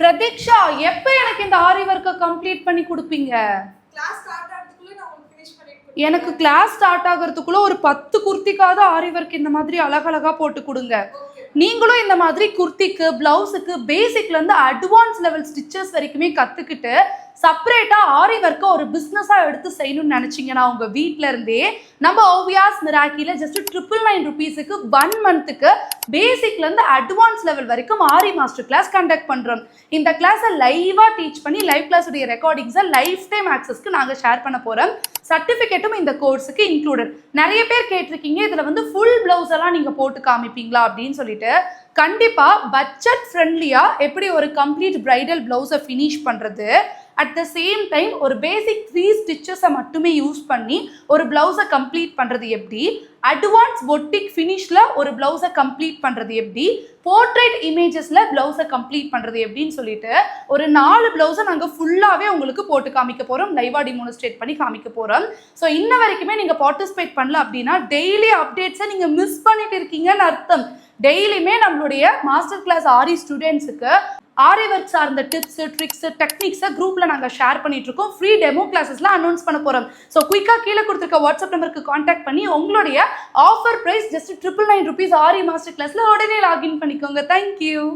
பிரதீக்ஷா, எப்ப எனக்கு இந்த ஆரி ஒர்க்கை கம்ப்ளீட் பண்ணி கொடுப்பீங்க? எனக்கு கிளாஸ் ஸ்டார்ட் ஆகிறதுக்குள்ள ஒரு 10 குர்த்திக்காவது ஆரி ஒர்க் இந்த மாதிரி அழகழகா போட்டு கொடுங்க. நீங்களும் இந்த மாதிரி குர்த்திக்கு, பிளவுஸுக்கு பேசிக்ல இருந்து அட்வான்ஸ் லெவல் ஸ்டிச்சஸ் வரைக்குமே கத்துக்கிட்டு செப்பரேட்டா ஆரி ஒர்க்கை ஒரு பிசினஸா எடுத்து செய்யணும்னு நினைச்சீங்கன்னா உங்க வீட்ல இருந்தே நம்ம ஓவியாஸ் மிராக்கில ஜஸ்ட் 999 ருபீஸுக்கு 1 மந்த்துக்கு பேசிக்ல இருந்து அட்வான்ஸ் லெவல் வரைக்கும் ஆரி மாஸ்டர் கிளாஸ் கண்டக்ட் பண்றோம். இந்த கிளாஸை லைவா டீச் பண்ணி லைவ் கிளாஸ் உடைய ரெக்கார்டிங்ஸை லைஃப் டைம் ஆக்சஸ்க்கு நாங்க ஷேர் பண்ண போறோம். சர்டிபிகேட்டும் இந்த கோர்ஸுக்கு இன்க்ளூடட். நிறைய பேர் கேட்டிருக்கீங்க இதுல வந்து ஃபுல் பிளவுஸ் எல்லாம் நீங்க போட்டு காமிப்பீங்களா அப்படின்னு சொல்லிட்டு. கண்டிப்பா பட்ஜெட் ஃப்ரெண்ட்லியா எப்படி ஒரு கம்ப்ளீட் பிரைடல் பிளவுஸை ஃபினிஷ் பண்றது, அட் த சேம் டைம் ஒரு பேசிக் 3 ஸ்டிச்சஸை மட்டுமே யூஸ் பண்ணி ஒரு பிளவுஸை கம்ப்ளீட் பண்றது எப்படி, அட்வான்ஸ் பொட்டிக் ஃபினிஷ்ல ஒரு பிளவுஸை கம்ப்ளீட் பண்றது எப்படி, போர்ட்ரேட் இமேஜஸ்ல பிளவுஸை கம்ப்ளீட் பண்றது எப்படின்னு சொல்லிட்டு ஒரு 4 பிளவுஸை நாங்கள் ஃபுல்லாகவே உங்களுக்கு போட்டு காமிக்க போறோம், லைவா டிமோன்ஸ்ட்ரேட் பண்ணி காமிக்க போறோம். ஸோ இன்ன வரைக்குமே நீங்க பார்ட்டிசிபேட் பண்ணல அப்படின்னா டெய்லி அப்டேட்ஸை நீங்க மிஸ் பண்ணிட்டு இருக்கீங்கன்னு அர்த்தம். டெய்லியுமே நம்மளுடைய மாஸ்டர் கிளாஸ் ஆரி ஸ்டூடெண்ட்ஸுக்கு ஆரி ஒர்க் சார்ந்த டிப்ஸ், ட்ரிக்ஸ், டெக்னிக்ஸை குரூப்ல நாங்கள் ஷேர் பண்ணிட்டு இருக்கோம். ஃப்ரீ டெமோ கிளாஸஸ்ல அனௌன்ஸ் பண்ண போறோம். ஸோ குயிக்காக கீழே கொடுத்துருக்க வாட்ஸ்அப் நம்பருக்கு கான்டாக்ட் பண்ணி உங்களுடைய ஆஃபர் பிரைஸ் ஜஸ்ட் 999 ருபீஸ் ஆரி மாஸ்டர் கிளாஸ்ல உடனே லாகின் பண்ணிக்கோங்க. தேங்க்யூ.